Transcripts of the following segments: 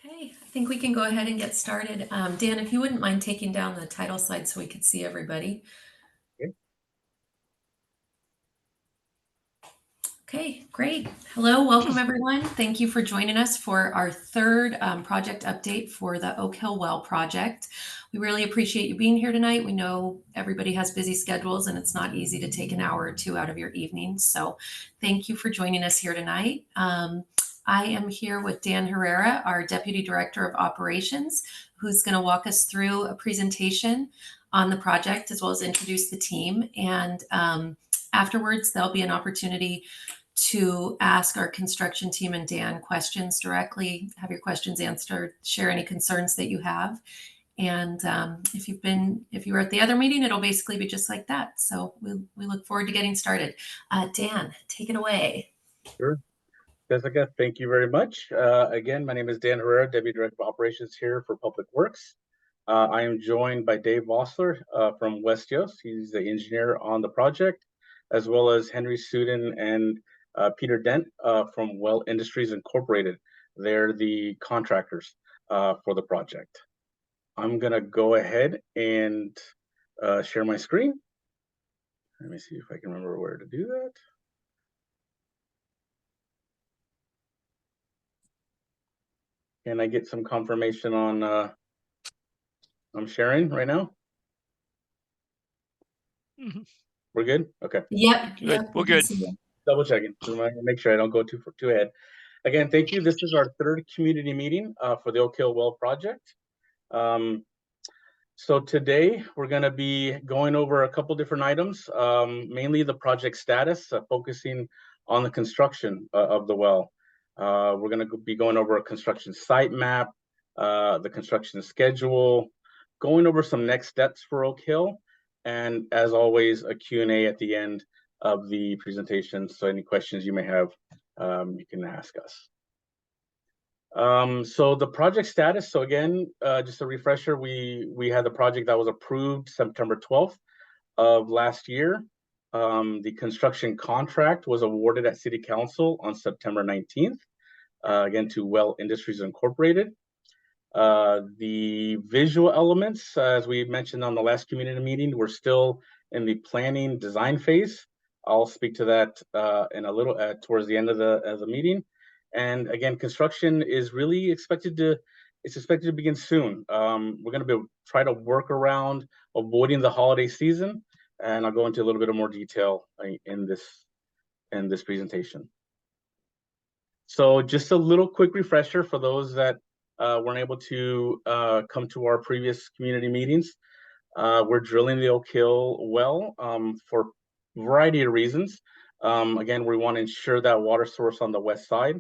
Okay, I think we can go ahead and get started. Dan, if you wouldn't mind taking down the title slide so we could see everybody. Okay. Okay, great. Hello, welcome everyone. Thank you for joining us for our third project update for the Oak Hill Well project. We really appreciate you being here tonight. We know everybody has busy schedules and it's not easy to take an hour or two out of your evening. So thank you for joining us here tonight. I am here with Dan Herrera, our Deputy Director of Operations, who's going to walk us through a presentation on the project as well as introduce the team. And afterwards, there'll be an opportunity to ask our construction team and Dan questions directly, have your questions answered, share any concerns that you have. And if you were at the other meeting, it'll basically be just like that. So we look forward to getting started. Dan, take it away. Sure. Jessica, thank you very much. Again, my name is Dan Herrera, Deputy Director of Operations here for Public Works. I am joined by Dave Vossler from West Yost. He's the engineer on the project, as well as Henry Suden and Peter Dent from Well Industries Incorporated. They're the contractors for the project. I'm going to go ahead and share my screen. Let me see if I can remember where to do that. Can I get some confirmation on I'm sharing right now? We're good? Okay. Yep. Good. Yep, We're good. Double checking. Make sure I don't go too ahead. Again, thank you. This is our third community meeting for the Oak Hill Well project. So today we're going to be going over a couple different items, mainly the project status, focusing on the construction of the well. We're going to be going over a construction site map, the construction schedule, going over some next steps for Oak Hill, and as always, a Q&A at the end of the presentation. So any questions you may have, you can ask us. So the project status, so again, just a refresher, we had the project that was approved September 12th of last year. The construction contract was awarded at City Council on September 19th, again to Well Industries Incorporated. The visual elements, as we mentioned on the last community meeting, we're still in the planning design phase. I'll speak to that in a little towards the end of the meeting. And again, construction is really expected to begin soon. We're going to try to work around avoiding the holiday season, and I'll go into a little bit of more detail in this presentation. So just a little quick refresher for those that weren't able to come to our previous community meetings. We're drilling the Oak Hill well for a variety of reasons. Again, we want to ensure that water source on the west side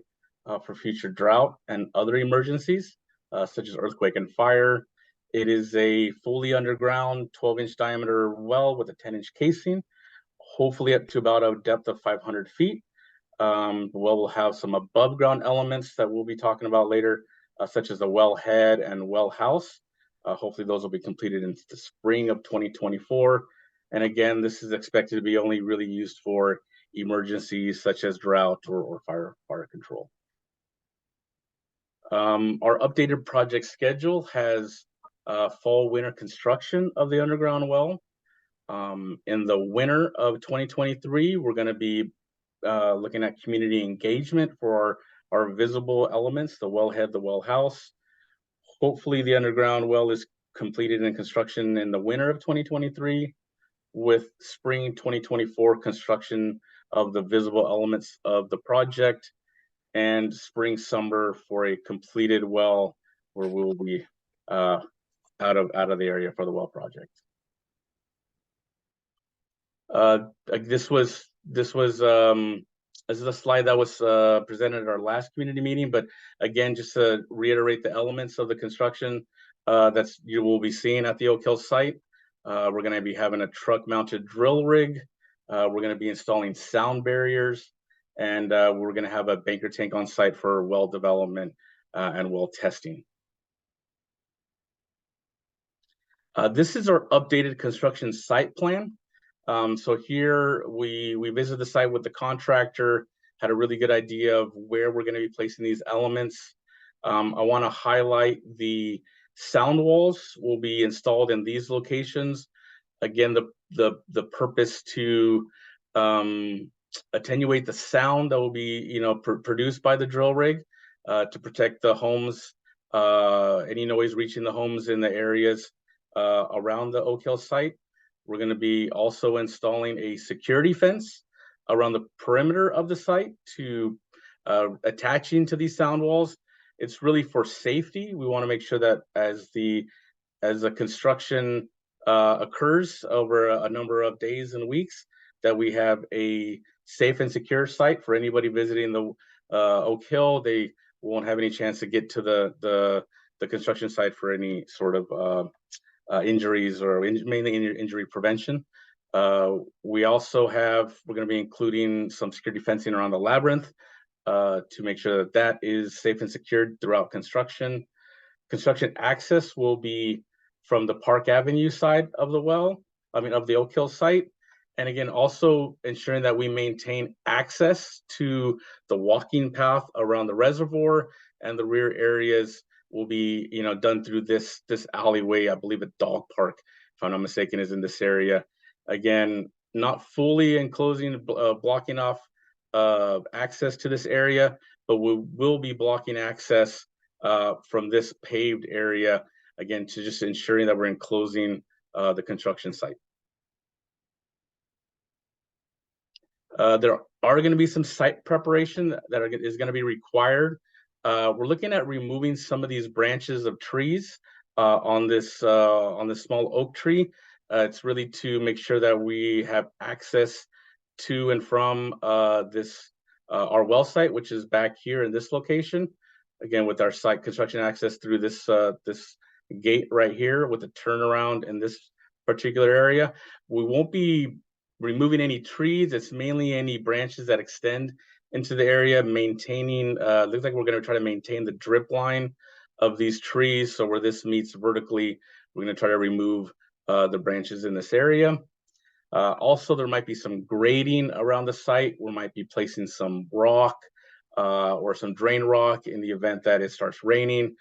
for future drought and other emergencies, such as earthquake and fire. It is a fully underground 12-inch diameter well with a 10-inch casing, hopefully up to about a depth of 500 feet. The well will have some above ground elements that we'll be talking about later, such as the well head and well house. Hopefully those will be completed in the spring of 2024. And again, this is expected to be only really used for emergencies such as drought or fire control. Our updated project schedule has fall winter construction of the underground well. In the winter of 2023, we're going to be looking at community engagement for our visible elements, the wellhead, the well house. Hopefully the underground well is completed in construction in the winter of 2023, with spring 2024 construction of the visible elements of the project, and spring summer for a completed well where we'll be out of the area for the well project. This is a slide that was presented at our last community meeting, but again, just to reiterate the elements of the construction that you will be seeing at the Oak Hill site. We're going to be having a truck-mounted drill rig. We're going to be installing sound barriers, and we're going to have a banker tank on site for well development and well testing. This is our updated construction site plan. So here we visited the site with the contractor, had a really good idea of where we're going to be placing these elements. I want to highlight the sound walls will be installed in these locations. Again, the purpose to attenuate the sound that will be produced by the drill rig, to protect the homes, any noise reaching the homes in the areas around the Oak Hill site. We're going to be also installing a security fence around the perimeter of the site to attaching to these sound walls. It's really for safety. We want to make sure that as the construction occurs over a number of days and weeks, that we have a safe and secure site for anybody visiting the Oak Hill. They won't have any chance to get to the construction site for any sort of injuries or mainly injury prevention. We're going to be including some security fencing around the labyrinth to make sure that that is safe and secured throughout construction. Construction access will be from the Park Avenue side of the of the Oak Hill site. And again, also ensuring that we maintain access to the walking path around the reservoir, and the rear areas will be, done through this alleyway. I believe a dog park, if I'm not mistaken, is in this area. Again, not fully enclosing, blocking off access to this area, but we will be blocking access from this paved area, again, to just ensuring that we're enclosing the construction site. There are going to be some site preparation that is going to be required. We're looking at removing some of these branches of trees on this small oak tree. It's really to make sure that we have access to and from our well site, which is back here in this location. Again, with our site construction access through this gate right here with the turnaround in this particular area. We won't be removing any trees. It's mainly any branches that extend into the area, maintaining, looks like we're going to try to maintain the drip line of these trees. So where this meets vertically, we're going to try to remove the branches in this area. Also, there might be some grading around the site. We might be placing some rock or some drain rock in the event that it starts raining.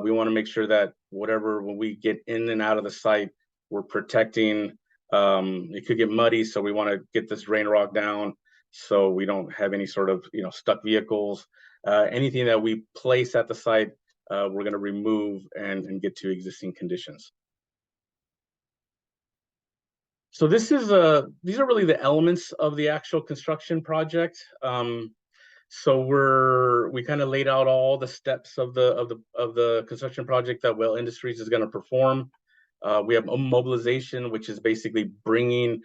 We want to make sure that when we get in and out of the site, we're protecting. It could get muddy, so we want to get this drain rock down so we don't have any sort of stuck vehicles. Anything that we place at the site, we're going to remove and get to existing conditions. So these are really the elements of the actual construction project. So we kind of laid out all the steps of the construction project that Well Industries is going to perform. We have mobilization, which is basically bringing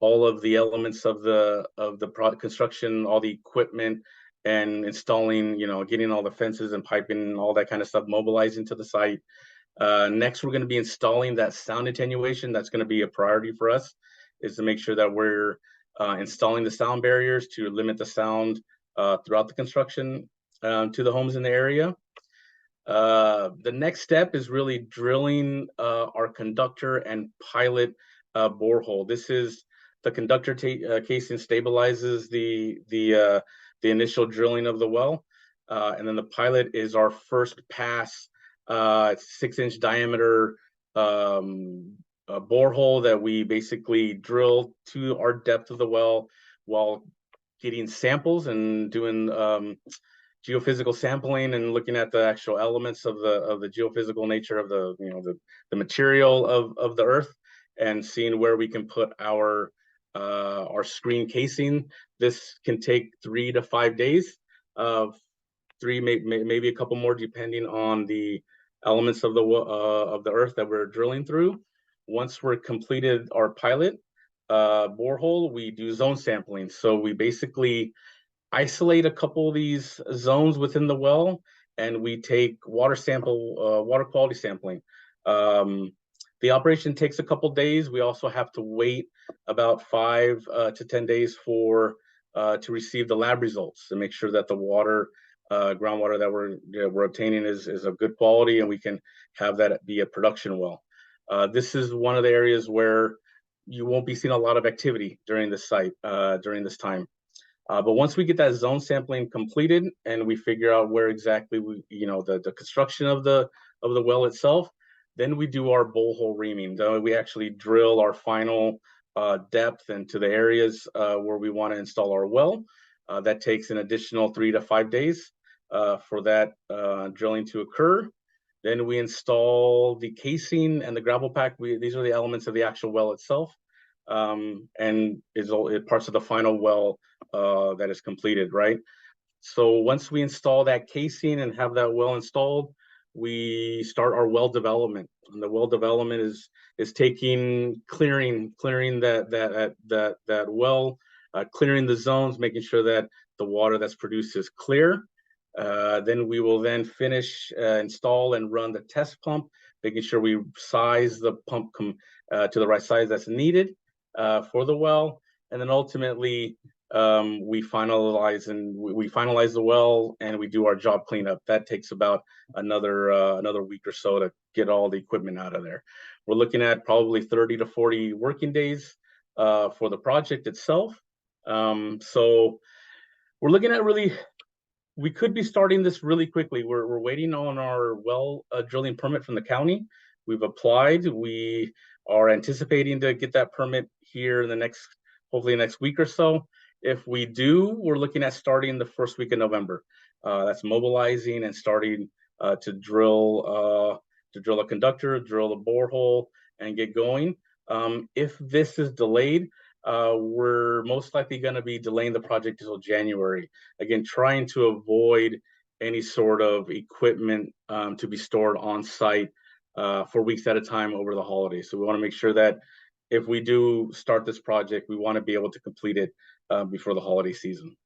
all of the elements of the product construction, all the equipment, and installing, getting all the fences and piping and all that kind of stuff mobilized into the site. Next, we're going to be installing that sound attenuation. That's going to be a priority for us, is to make sure that we're installing the sound barriers to limit the sound throughout the construction to the homes in the area. The next step is really drilling our conductor and pilot borehole. This is the conductor casing stabilizes the initial drilling of the well, and then the pilot is our first pass. It's 6-inch diameter borehole that we basically drill to our depth of the well while getting samples and doing geophysical sampling and looking at the actual elements of the geophysical nature of the material of the earth, and seeing where we can put our screen casing. This can take 3 to 5 days, maybe a couple more depending on the elements of the earth that we're drilling through. Once we're completed our pilot borehole, we do zone sampling. So we basically isolate a couple of these zones within the well, and we take water quality sampling. The operation takes a couple days. We also have to wait about 5 to 10 days to receive the lab results to make sure that the groundwater that we're obtaining is of good quality, and we can have that be a production well. This is one of the areas where you won't be seeing a lot of activity during this site during this time. But once we get that zone sampling completed and we figure out where exactly the construction of the well itself, then we do our borehole reaming. Then we actually drill our final depth into the areas where we want to install our well. That takes an additional 3 to 5 days for that drilling to occur. Then we install the casing and the gravel pack. These are the elements of the actual well itself, and is parts of the final well that is completed, right? So once we install that casing and have that well installed, we start our well development. And the well development is clearing that well, clearing the zones, making sure that the water that's produced is clear. Then we will then finish, install and run the test pump, making sure we size the pump to the right size that's needed for the well. And then ultimately, we finalize the well and we do our job cleanup. That takes about another week or so to get all the equipment out of there. We're looking at probably 30 to 40 working days for the project itself. So we're looking at we could be starting this really quickly. We're waiting on our well drilling permit from the county. We've applied. We are anticipating to get that permit here in hopefully next week or so. If we do, we're looking at starting the first week of November. That's mobilizing and starting to drill a conductor, drill a borehole, and get going. If this is delayed, we're most likely going to be delaying the project until January. Again, trying to avoid any sort of equipment to be stored on site for weeks at a time over the holidays. So we want to make sure that if we do start this project, we want to be able to complete it before the holiday season.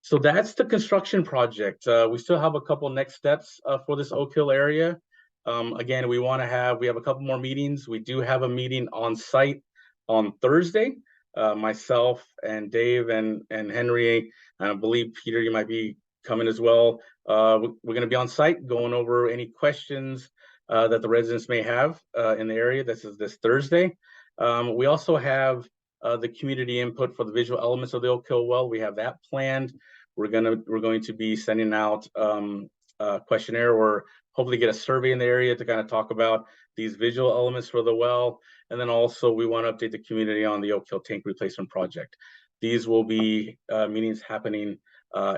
So that's the construction project. We still have a couple next steps for this Oak Hill area. Again, we have a couple more meetings. We do have a meeting on site on Thursday. Myself and Dave and Henry, and I believe Peter, you might be coming as well. We're going to be on site going over any questions that the residents may have in the area. This is this Thursday. We also have the community input for the visual elements of the Oak Hill well. We have that planned. We're going to be sending out a questionnaire or hopefully get a survey in the area to kind of talk about these visual elements for the well. And then also we want to update the community on the Oak Hill tank replacement project. These will be meetings happening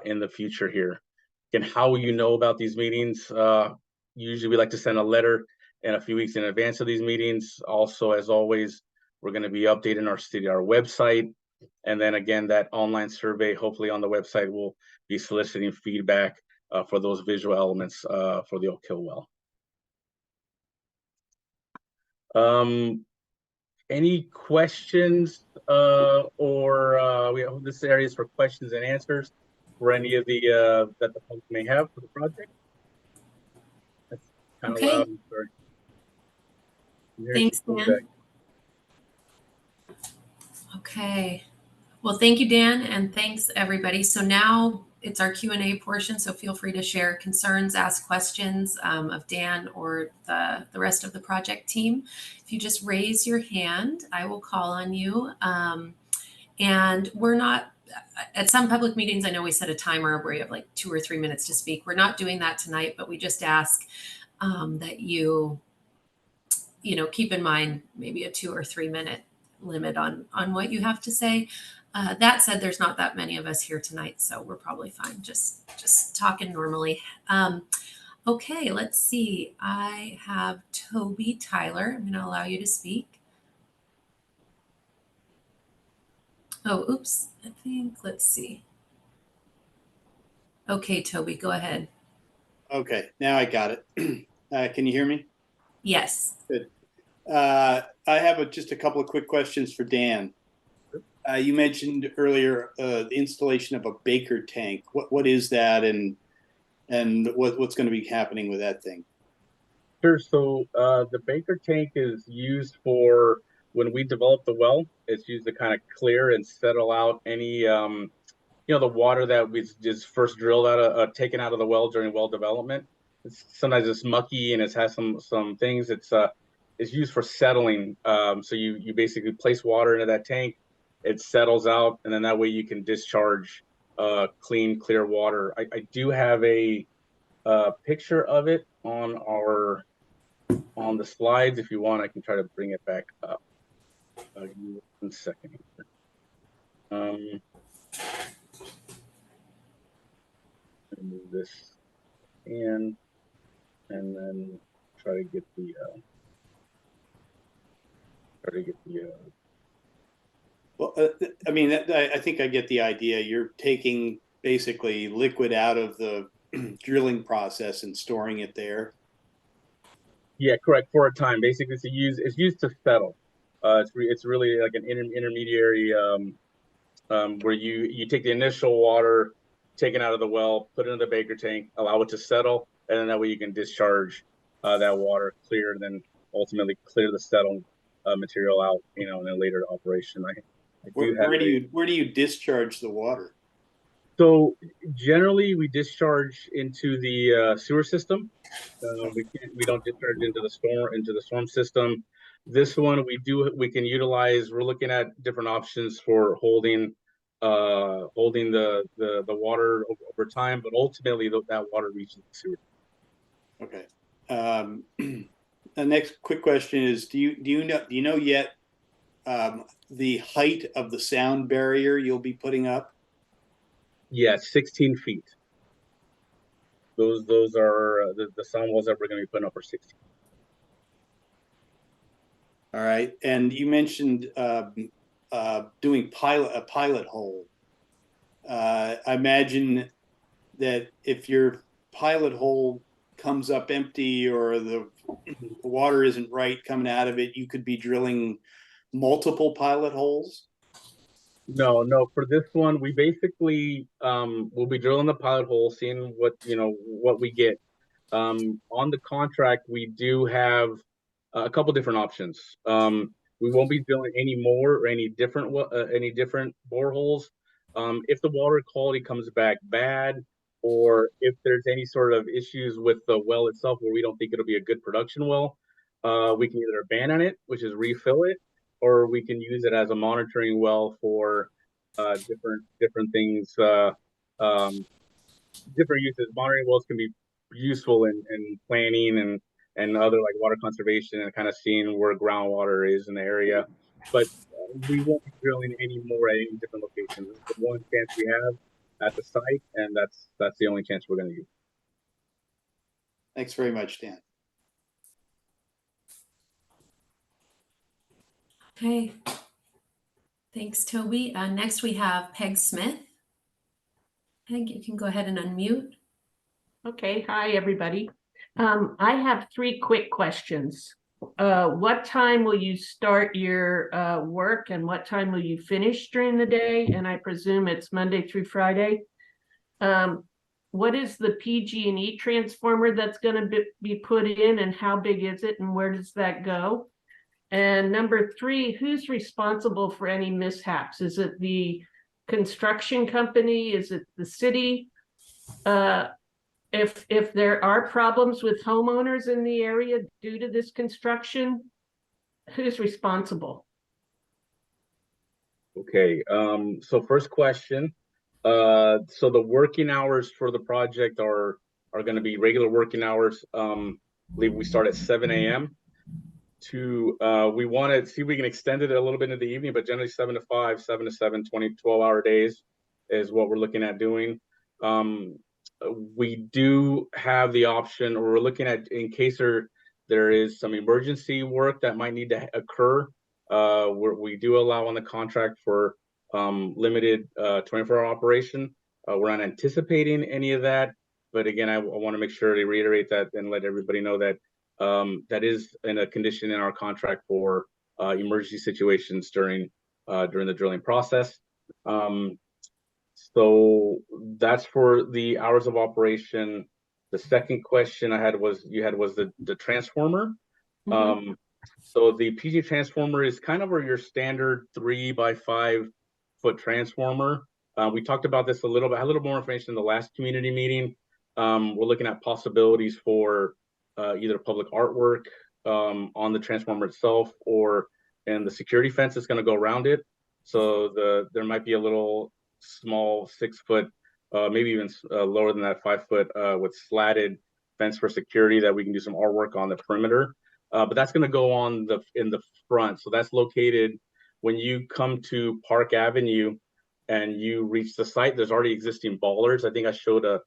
in the future here. And how you know about these meetings, usually we like to send a letter in a few weeks in advance of these meetings. Also, as always, we're going to be updating our website. And then again, that online survey, hopefully on the website, will be soliciting feedback for those visual elements for the Oak Hill well. Any questions this area is for questions and answers for any of the that the public may have for the project? That's kind of loud. Sorry. Thanks, Dan. Okay. Well, thank you, Dan, and thanks, everybody. So now it's our Q&A portion, so feel free to share concerns, ask questions of Dan or the rest of the project team. If you just raise your hand, I will call on you. And we're not, at some public meetings, I know we set a timer where you have like 2 or 3 minutes to speak. We're not doing that tonight, but we just ask that you keep in mind maybe a 2 or 3 minute limit on what you have to say. That said, there's not that many of us here tonight, so we're probably fine just talking normally. Okay, let's see. I have Toby Tyler. I'm going to allow you to speak. Oh, oops. Let's see. Okay, Toby, go ahead. Okay, now I got it. Can you hear me? Yes. Good. I have just a couple of quick questions for Dan. You mentioned earlier the installation of a Baker tank. What is that, and what's going to be happening with that thing? Sure. So the Baker tank is used for when we develop the well. It's used to kind of clear and settle out any the water that was just first drilled taken out of the well during well development. Sometimes it's mucky and it has some things. It's used for settling. So you basically place water into that tank. it settles out, and then that way you can discharge clean, clear water. I do have a picture of it on the slides. If you want, I can try to bring it back up. Give me 1 second. Move this in, and then try to get the Well, I mean, I think I get the idea. You're taking basically liquid out of the drilling process and storing it there. Yeah, correct. For a time, basically, it's used to settle. It's really like an intermediary where you take the initial water taken out of the well, put it in the Baker tank, allow it to settle, and then that way you can discharge that water clear, and then ultimately clear the settled material out, in a later operation. Where do you discharge the water? So generally, we discharge into the sewer system. We don't discharge into the storm system. This one we can utilize. We're looking at different options for holding the water over time, but ultimately that water reaches the sewer. Okay. The next quick question is: Do you know yet the height of the sound barrier you'll be putting up? Yeah, 16 feet. Those are the sound walls that we're going to be putting up are 16. All right, and you mentioned doing a pilot hole. I imagine that if your pilot hole comes up empty or the water isn't right coming out of it, you could be drilling multiple pilot holes. No. For this one, we basically we'll be drilling the pilot hole, seeing what we get. On the contract, we do have a couple different options. We won't be drilling any more or any different boreholes. If the water quality comes back bad, or if there's any sort of issues with the well itself where we don't think it'll be a good production well, we can either abandon it, which is refill it, or we can use it as a monitoring well for different things, different uses. Monitoring wells can be useful in planning and other like water conservation and kind of seeing where groundwater is in the area. But we won't be drilling any more at any different locations. This is the one chance we have at the site, and that's the only chance we're going to use. Thanks very much, Dan. Okay. Thanks, Toby. Next, we have Peg Smith. Peg, you can go ahead and unmute. Okay, hi, everybody. I have 3 quick questions. What time will you start your work, and what time will you finish during the day? And I presume it's Monday through Friday. What is the PG&E transformer that's going to be put in, and how big is it, and where does that go? And number 3, who's responsible for any mishaps? Is it the construction company? Is it the city? If there are problems with homeowners in the area due to this construction, who's responsible? Okay. So first question. So the working hours for the project are going to be regular working hours. I believe we start at 7 a.m. We want to see if we can extend it a little bit into the evening, but generally 7 to 5, 7 to 7, 12-hour days is what we're looking at doing. We do have the option, or we're looking at, in case there is some emergency work that might need to occur, we do allow on the contract for limited 24-hour operation. We're not anticipating any of that, but again, I want to make sure to reiterate that and let everybody know that that is in a condition in our contract for emergency situations during the drilling process. So that's for the hours of operation. The second question I had was the transformer. Mhm. So the PG transformer is kind of your standard 3 by 5 foot transformer. We talked about this a little bit. I had a little more information in the last community meeting. We're looking at possibilities for either public artwork on the transformer itself, and the security fence that's going to go around it. So there might be a little small 6-foot, maybe even lower than that 5-foot with slatted fence for security that we can do some artwork on the perimeter. But that's going to go on in the front. So that's located when you come to Park Avenue and you reach the site. There's already existing bollards. I think I showed a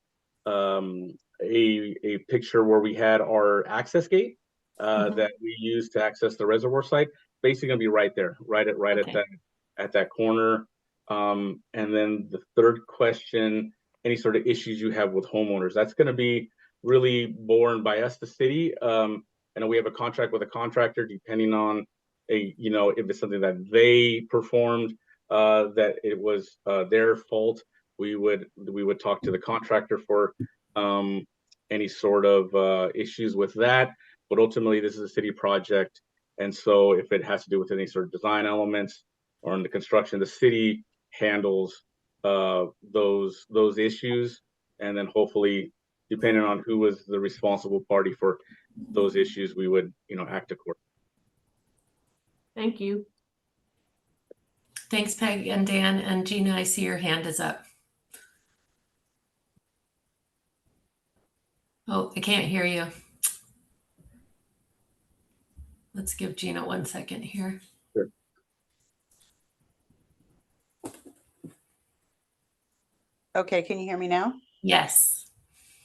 picture where we had our access gate that we use to access the reservoir site. Basically, going to be right there, right at that corner. And then the third question, any sort of issues you have with homeowners, that's going to be really borne by us, the city. I know we have a contract with a contractor, depending on if it's something that they performed, that it was their fault. We would talk to the contractor for any sort of issues with that. But ultimately, this is a city project, and so if it has to do with any sort of design elements or in the construction, the city handles those issues, and then hopefully, depending on who was the responsible party for those issues, we would act accordingly. Thank you. Thanks, Peg and Dan. And Gina, I see your hand is up. Oh, I can't hear you. Let's give Gina 1 second here. Sure. Okay, can you hear me now? Yes.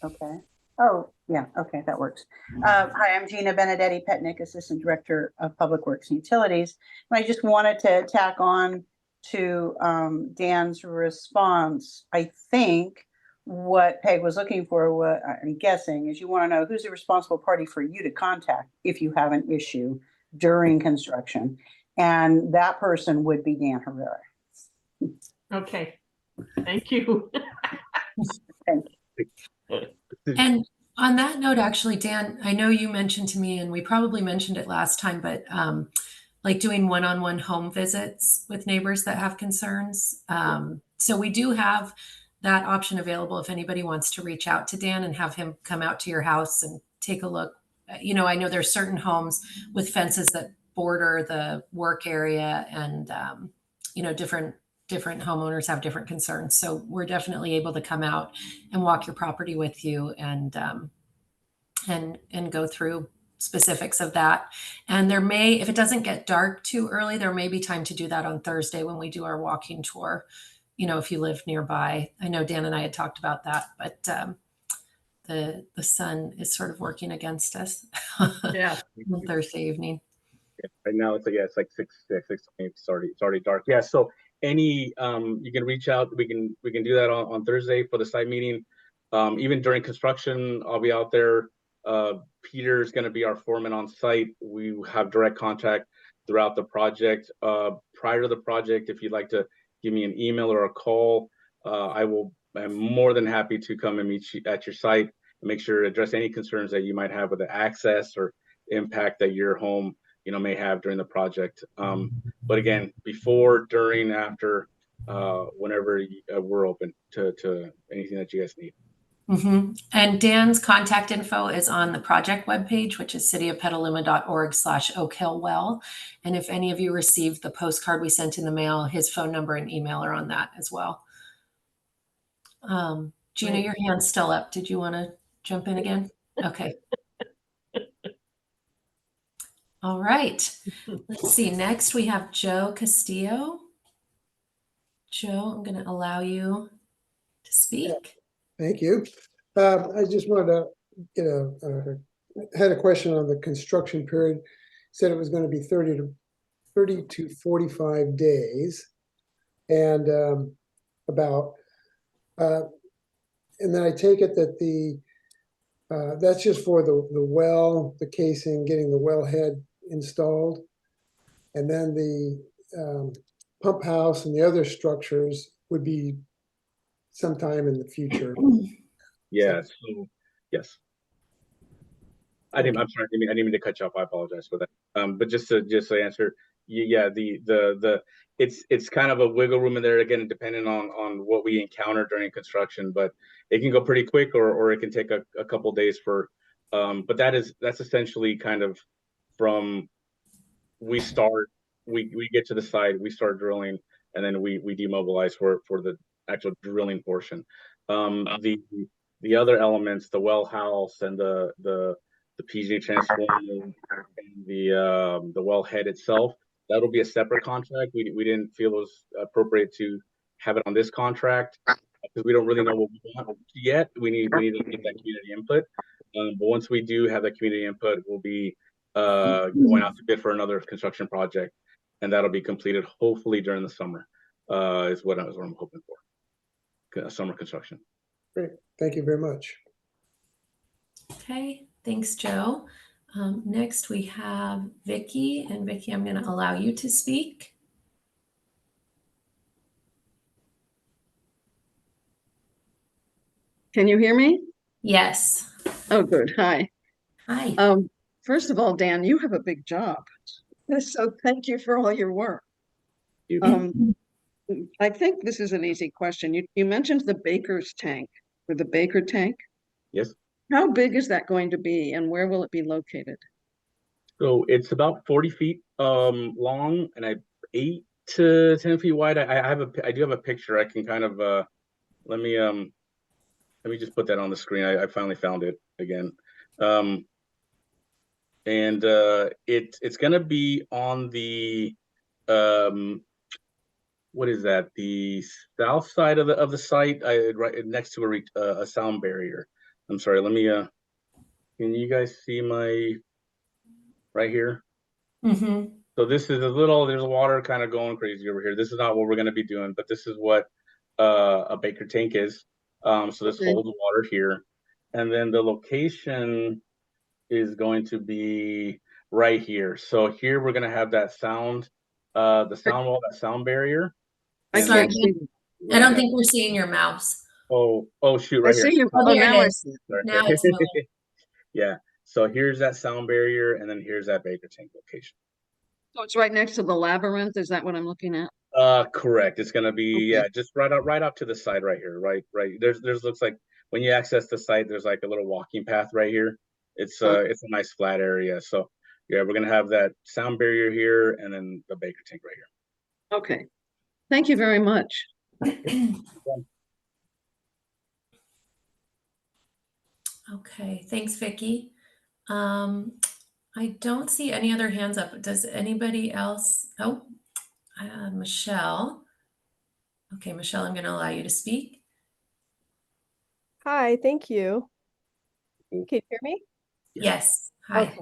Okay. Oh, yeah, okay, that works. Hi, I'm Gina Benedetti Petnick, Assistant Director of Public Works and Utilities. And I just wanted to tack on to Dan's response. I think what Peg was looking for, what I'm guessing, is you want to know who's the responsible party for you to contact if you have an issue during construction. And that person would be Dan Herrera. Okay. Thank you. Thank you. And on that note, actually, Dan, I know you mentioned to me, and we probably mentioned it last time, but like doing one-on-one home visits with neighbors that have concerns. So we do have that option available if anybody wants to reach out to Dan and have him come out to your house and take a look. I know there's certain homes with fences that border the work area, and different homeowners have different concerns. So we're definitely able to come out and walk your property with you and go through specifics of that. And there may, if it doesn't get dark too early, there may be time to do that on Thursday when we do our walking tour. If you live nearby. I know Dan and I had talked about that, but the sun is sort of working against us. Yeah. On Thursday evening. Right now it's like 6:20. It's already dark. Yeah. So you can reach out. We can do that on Thursday for the site meeting. Even during construction, I'll be out there. Peter's going to be our foreman on site. We have direct contact throughout the project. Prior to the project, if you'd like to give me an email or a call, I'm more than happy to come and meet you at your site and make sure to address any concerns that you might have with the access or impact that your home may have during the project. But again, before, during, after, whenever we're open to anything that you guys need. Mm-hmm. And Dan's contact info is on the project webpage, which is cityofpetaluma.org/OakHillWell. And if any of you received the postcard we sent in the mail, his phone number and email are on that as well. Gina, your hand's still up. Did you want to jump in again? Okay. All right. Let's see. Next, we have Joe Castillo. Joe, I'm going to allow you to speak. Thank you. I just wanted to, had a question on the construction period. Said it was going to be 30 to 45 days, and and then I take it that that's just for the well, the casing, getting the wellhead installed, and then the pump house and the other structures would be sometime in the future. Yeah. So yes. I'm sorry. I didn't mean to cut you off. I apologize for that. But just to answer, yeah, it's kind of a wiggle room in there, again, depending on what we encounter during construction. But it can go pretty quick, or it can take a couple days for. But that's essentially kind of from we get to the site, we start drilling. and then we demobilize for the actual drilling portion. The other elements, the well house and the PG transformer and the wellhead itself, that'll be a separate contract. We didn't feel it was appropriate to have it on this contract because we don't really know what we want yet. We need to get that community input. But once we do have that community input, we'll be going out to bid for another construction project, and that'll be completed hopefully during the summer. Is what I'm hoping for. Summer construction. Great, thank you very much. Okay, thanks, Joe. Next, we have Vicky, and Vicky, I'm going to allow you to speak. Can you hear me? Yes. Oh, good. Hi. Hi. First of all, Dan, you have a big job. So thank you for all your work. I think this is an easy question. You mentioned the Baker's tank, or the Baker tank. Yes. How big is that going to be, and where will it be located? So it's about 40 feet long and 8 to 10 feet wide. I do have a picture. I can kind of let me just put that on the screen. I finally found it again. And it's gonna be on the what is that? The south side of the site, right next to a sound barrier. I'm sorry. Let me. Can you guys see my right here? Mm-hmm. So this is there's water kind of going crazy over here. This is not what we're going to be doing, but this is what a Baker tank is. So this holds water here, and then the location is going to be right here. So here we're going to have that sound, the sound wall, that sound barrier. I Sorry, can't see. I don't think we're seeing your mouse. Oh shoot! I Right here. see you. Oh, Oh, there it now I is. see it. Sorry. Now it's moving. Yeah. So here's that sound barrier, and then here's that Baker tank location. So it's right next to the labyrinth. Is that what I'm looking at? Correct. It's gonna be Okay. just right up to the side right here. Right. There's looks like when you access the site, there's like a little walking path right here. It's a nice flat area. So yeah, we're gonna have that sound barrier here, and then the Baker tank right here. Okay. Thank you very much. Okay, thanks, Vicky. I don't see any other hands up. Does anybody else? Oh, Michelle. Okay, Michelle, I'm going to allow you to speak. Hi, thank you. Can you hear me? Yes. Hi. Okay.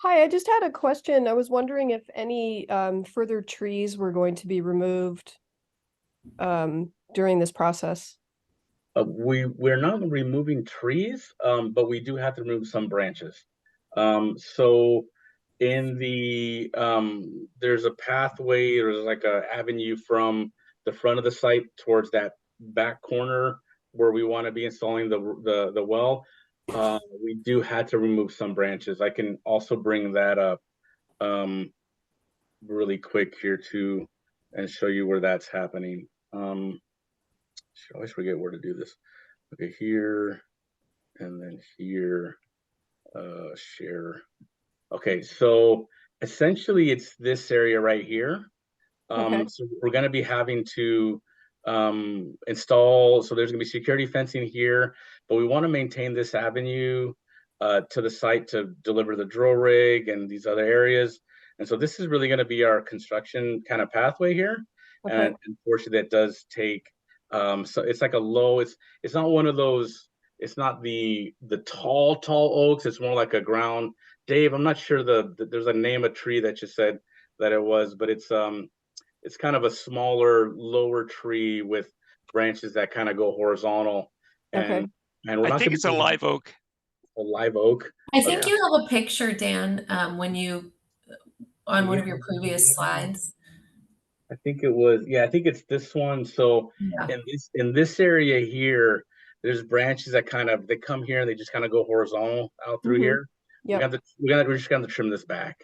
Hi, I just had a question. I was wondering if any further trees were going to be removed during this process. We're not removing trees, but we do have to remove some branches. So in the there's a pathway, there's like a avenue from the front of the site towards that back corner where we want to be installing the well. We do have to remove some branches. I can also bring that up really quick here too and show you where that's happening. I always forget where to do this. Okay, here and then here, share. Okay, so essentially it's this area right here. Okay. So we're going to be having to install, so there's going to be security fencing here, but we want to maintain this avenue to the site to deliver the drill rig and these other areas. And so this is really going to be our construction kind of pathway here. Okay. And unfortunately that does take so it's like a low, it's not one of those, it's not the tall oaks, it's more like a ground. Dave, I'm not sure there's a name of tree that you said that it was, but it's kind of a smaller, lower tree with branches that kind of go horizontal. Okay. And we're I not think it's a live oak. A live oak. I think you have a picture, Dan, when you on one of your previous slides. I think it was, I think it's this one. So Yeah. in this area here, there's branches that they come here and they just kind of go horizontal out through here. Yeah. We're just gonna trim this back.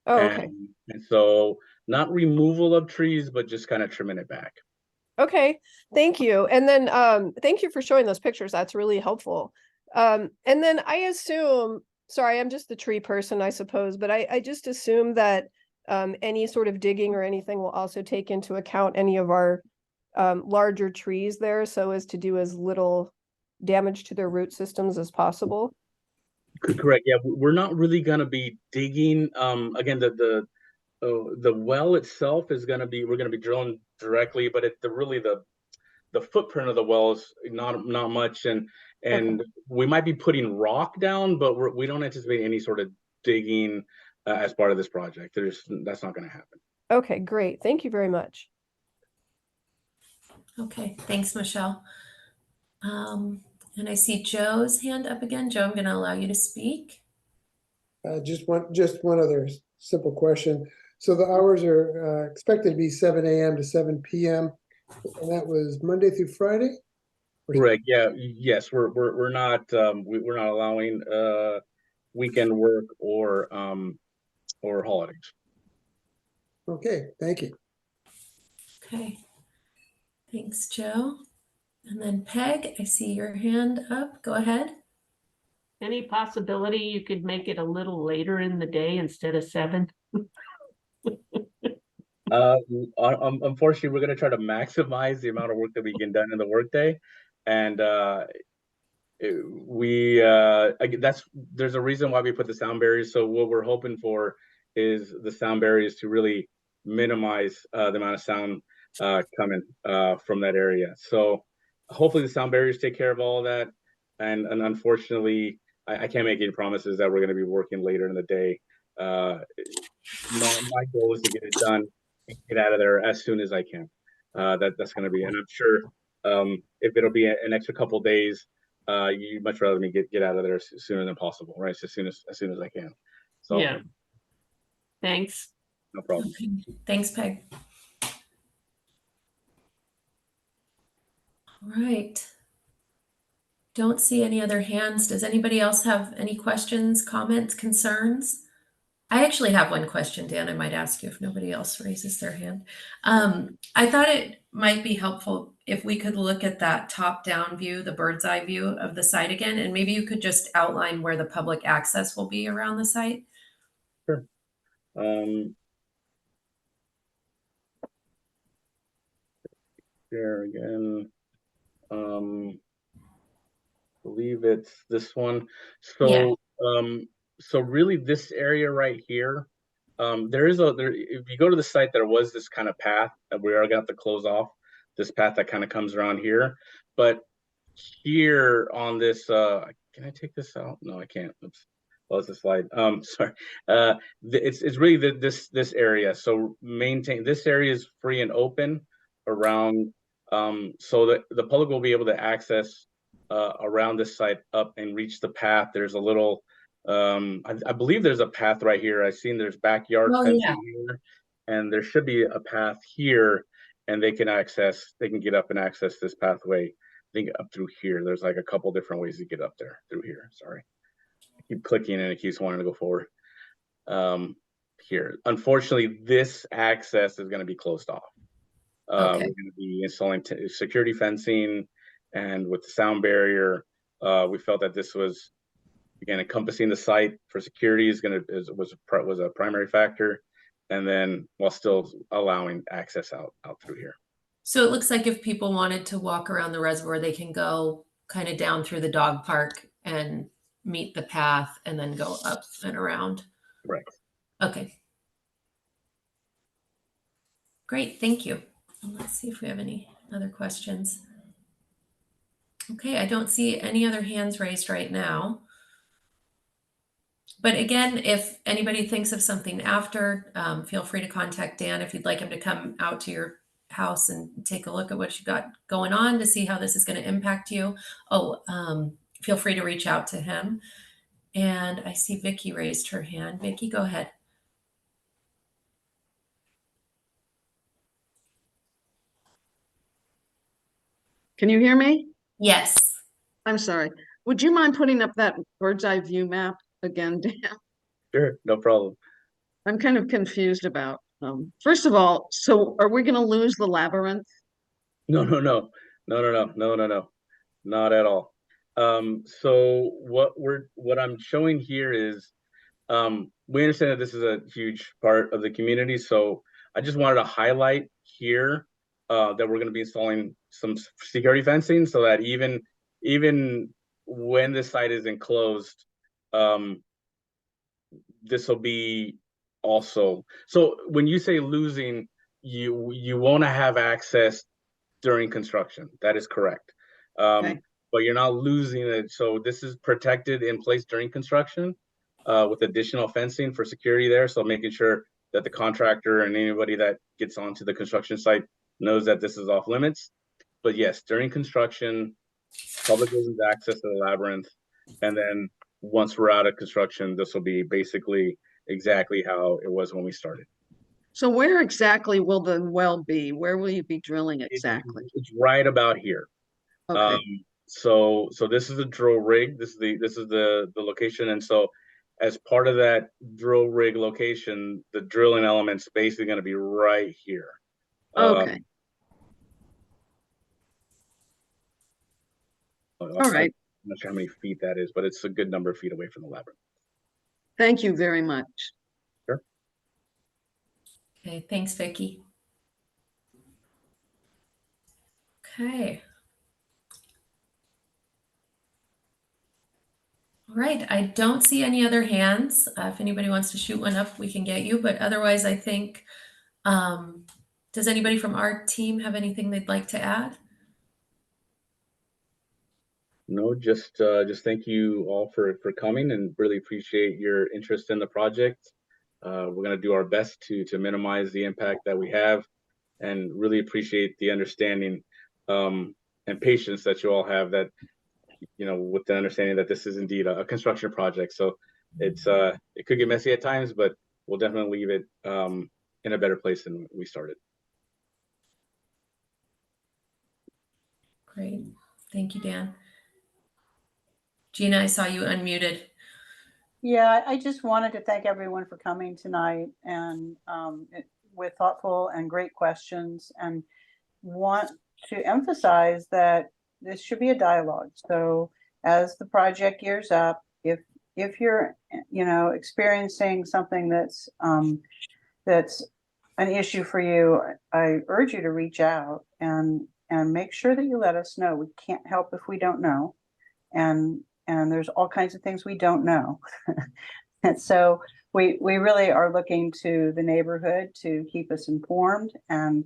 Oh, okay. And so not removal of trees, but just kind of trimming it back. Okay. Thank you. And then thank you for showing those pictures. That's really helpful. And then I assume, sorry, I'm just the tree person, I suppose, but I just assume that any sort of digging or anything will also take into account any of our larger trees there so as to do as little damage to their root systems as possible? Correct. Yeah, we're not really gonna be digging. Again, the well itself is gonna be, we're gonna be drilling directly, but the footprint of the well is not much, and we might be putting rock down, but we don't anticipate any sort of digging as part of this project. That's not going to happen. Okay, great. Thank you very much. Okay, thanks, Michelle. And I see Joe's hand up again. Joe, I'm going to allow you to speak. Just one other simple question. So the hours are expected to be 7 a.m. to 7 p.m. And that was Monday through Friday? Correct. Yeah. Yes. We're not allowing weekend work or holidays. Okay. Thank you. Okay. Thanks, Joe. And then Peg, I see your hand up. Go ahead. Any possibility you could make it a little later in the day instead of 7? Unfortunately, we're going to try to maximize the amount of work that we get done in the workday, and there's a reason why we put the sound barriers. So what we're hoping for is the sound barriers to really minimize the amount of sound coming from that area. So hopefully the sound barriers take care of all of that, and unfortunately, I can't make any promises that we're going to be working later in the day. My goal is to get it done and get out of there as soon as I can. That's going to be, and I'm sure if it'll be an extra couple of days, you'd much rather me get out of there sooner than possible, right? So as soon as I can. So yeah. Thanks. No problem. Okay. Thanks, Peg. All right. Don't see any other hands. Does anybody else have any questions, comments, concerns? I actually have one question, Dan, I might ask you if nobody else raises their hand. I thought it might be helpful if we could look at that top-down view, the bird's eye view of the site again, and maybe you could just outline where the public access will be around the site. Sure. Here again. Believe it's this one. So so really this area right here, if you go to the site, there was this kind of path that we are going to have to close off, this path that kind of comes around here. But here on this, can I take this out? No, I can't. Oops. Close the slide. Sorry. It's really this area. So this area is free and open around, so that the public will be able to access around this site up and reach the path. There's a little, I believe there's a path right here. I've seen there's backyard fencing here, and there should be a path here, and they can get up and access this pathway. I think up through here. There's like a couple different ways to get up there through here. Sorry, I keep clicking and it keeps wanting to go forward. Here, unfortunately, this access is going to be closed off. We're going to be installing security fencing. And with the sound barrier, we felt that this was, again, encompassing the site for security was a primary factor, and then while still allowing access out through here. So it looks like if people wanted to walk around the reservoir, they can go kind of down through the dog park and meet the path and then go up and around. Right. Okay. Great, thank you. Let's see if we have any other questions. Okay, I don't see any other hands raised right now. But again, if anybody thinks of something after, feel free to contact Dan if you'd like him to come out to your house and take a look at what you got going on to see how this is going to impact you. Feel free to reach out to him. And I see Vicky raised her hand. Vicky, go ahead. Can you hear me? Yes. I'm sorry. Would you mind putting up that bird's eye view map again, Dan? Sure, no problem. I'm kind of confused about, first of all, so are we going to lose the labyrinth? No, not at all. So what I'm showing here is We understand that this is a huge part of the community, so I just wanted to highlight here that we're going to be installing some security fencing so that even when this site is enclosed, this will be also. So when you say losing, you won't have access during construction. That is correct. Okay. But you're not losing it. So this is protected in place during construction with additional fencing for security there. So making sure that the contractor and anybody that gets onto the construction site knows that this is off limits. But yes, during construction, public loses access to the labyrinth. And then once we're out of construction, this will be basically exactly how it was when we started. So where exactly will the well be? Where will you be drilling exactly? It's right about here. Okay. So this is a drill rig. This is the location, and so as part of that drill rig location, the drilling element's basically going to be right here. Okay. All right. I'm not sure how many feet that is, but it's a good number of feet away from the labyrinth. Thank you very much. Sure. Okay, thanks, Vicki. Okay. All right, I don't see any other hands. If anybody wants to shoot one up, we can get you, but otherwise I think, does anybody from our team have anything they'd like to add? No, just thank you all for coming and really appreciate your interest in the project. We're going to do our best to minimize the impact that we have and really appreciate the understanding and patience that you all have that, you know, with the understanding that this is indeed a construction project. So it's it could get messy at times, but we'll definitely leave it in a better place than we started. Great, thank you, Dan. Gina, I saw you unmuted. Yeah, I just wanted to thank everyone for coming tonight and with thoughtful and great questions, and want to emphasize that this should be a dialogue. So as the project gears up, if you're, you know, experiencing something that's an issue for you, I urge you to reach out and make sure that you let us know. We can't help if we don't know. And there's all kinds of things we don't know. And so we really are looking to the neighborhood to keep us informed and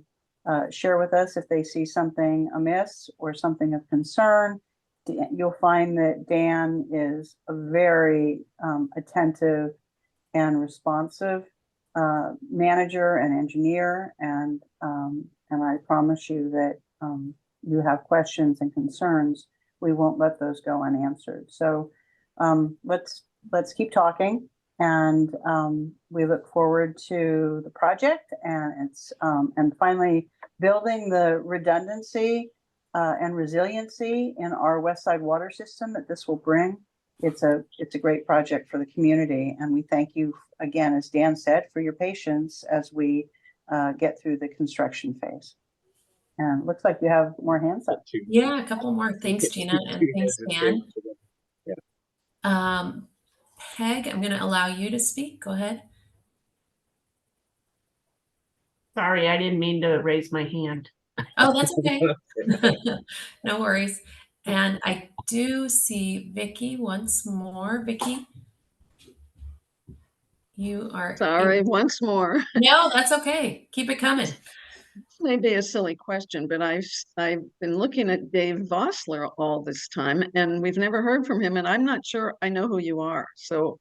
share with us if they see something amiss or something of concern. You'll find that Dan is a very attentive and responsive manager and engineer, and I promise you that you have questions and concerns, we won't let those go unanswered. So let's keep talking, and we look forward to the project and it's and finally building the redundancy and resiliency in our West Side water system that this will bring. It's a great project for the community, and we thank you again, as Dan said, for your patience as we get through the construction phase. And it looks like you have more hands up. Yeah, a couple more. Thanks, Gina, and thanks, Dan. Yeah. Peg, I'm going to allow you to speak. Go ahead. Sorry, I didn't mean to raise my hand. Oh, that's okay. No worries. And I do see Vicki once more. Vicki, you are Sorry, once more. No, that's okay. Keep it coming. This may be a silly question, but I've been looking at Dave Vossler all this time, and we've never heard from him, and I'm not sure I know who you are. So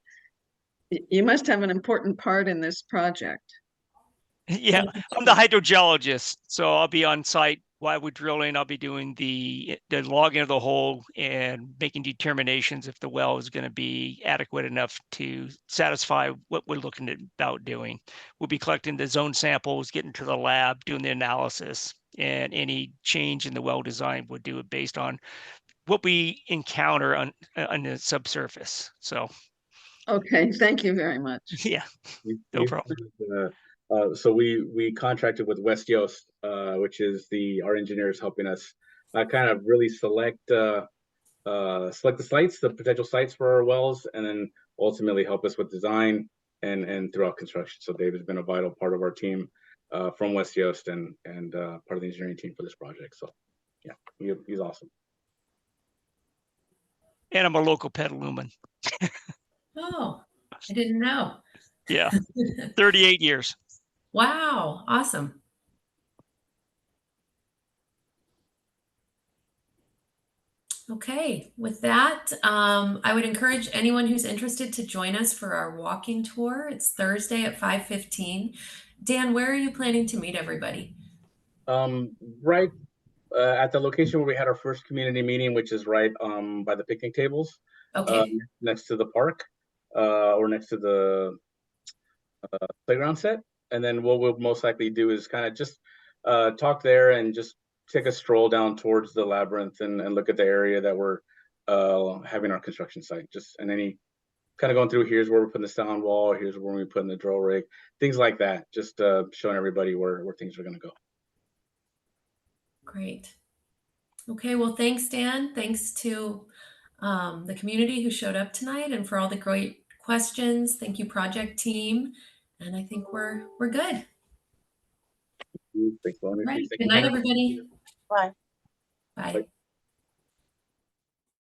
you must have an important part in this project. Yeah, I'm the hydrogeologist, so I'll be on site while we're drilling. I'll be doing the logging of the hole and making determinations if the well is going to be adequate enough to satisfy what we're looking at about doing. We'll be collecting the zone samples, getting to the lab, doing the analysis, and any change in the well design we'll do it based on what we encounter on the subsurface. So, okay, thank you very much. Yeah, no problem. So we contracted with West Yost, which is our engineers helping us kind of really select the sites, the potential sites for our wells, and then ultimately help us with design and throughout construction. So Dave has been a vital part of our team from West Yost and part of the engineering team for this project. So yeah, he's awesome. And I'm a local Petalumen. Oh, I didn't know. Yeah, 38 years. Wow, awesome. Okay, with that, I would encourage anyone who's interested to join us for our walking tour. It's Thursday at 5:15. Dan, where are you planning to meet everybody? Right at the location where we had our first community meeting, which is right by the picnic tables, Okay, next to the park, or next to the playground set. And then what we'll most likely do is kind of just talk there and just take a stroll down towards the labyrinth and look at the area that we're having our construction site. Just and any kind of going through, here's where we're putting the sound wall, here's where we're putting the drill rig, things like that. Just showing everybody where things are going to go. great. Okay, well, thanks, Dan. Thanks to the community who showed up tonight and for all the great questions. Thank you, project team. And I think we're good. Thanks, Melanie. Right. Thank Good you, night, Hannah. everybody. Bye. Bye. Bye.